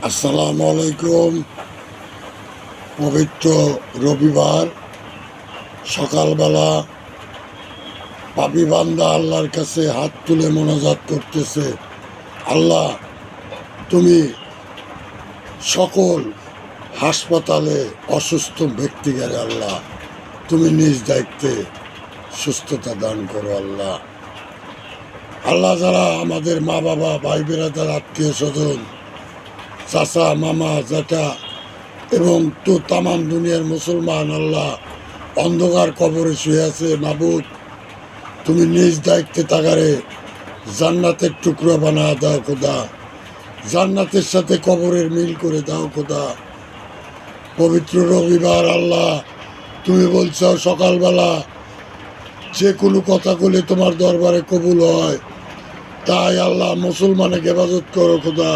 আসসালামু আলাইকুম। পবিত্র রবিবার সকালবেলা পাপী বান্দা আল্লাহর কাছে হাত তুলে মোনাজাত করতেছে, আল্লাহ তুমি সকল হাসপাতালে অসুস্থ ব্যক্তিগণে আল্লাহ তুমি নিজ দায়িত্বে সুস্থতা দান করো। আল্লাহ আল্লাহ যারা আমাদের মা বাবা ভাই বেরাদার আত্মীয় স্বজন চাচা মামা জ্যাঠা এবং তো তামাম দুনিয়ার মুসলমান আল্লাহ অন্ধকার কবরে শুয়ে আছে, মাবুদ তুমি নিজ দায়িত্বে তাগারে জান্নাতের টুকরো বানা দাও খোদা, জান্নাতের সাথে কবরের মিল করে দাও খোদা। পবিত্র রবিবার আল্লাহ তুমি বলছো সকালবেলা যে কোনো কথা বলে তোমার দরবারে কবুল হয়, তাই আল্লাহ মুসলমানের হেফাজত করো খোদা।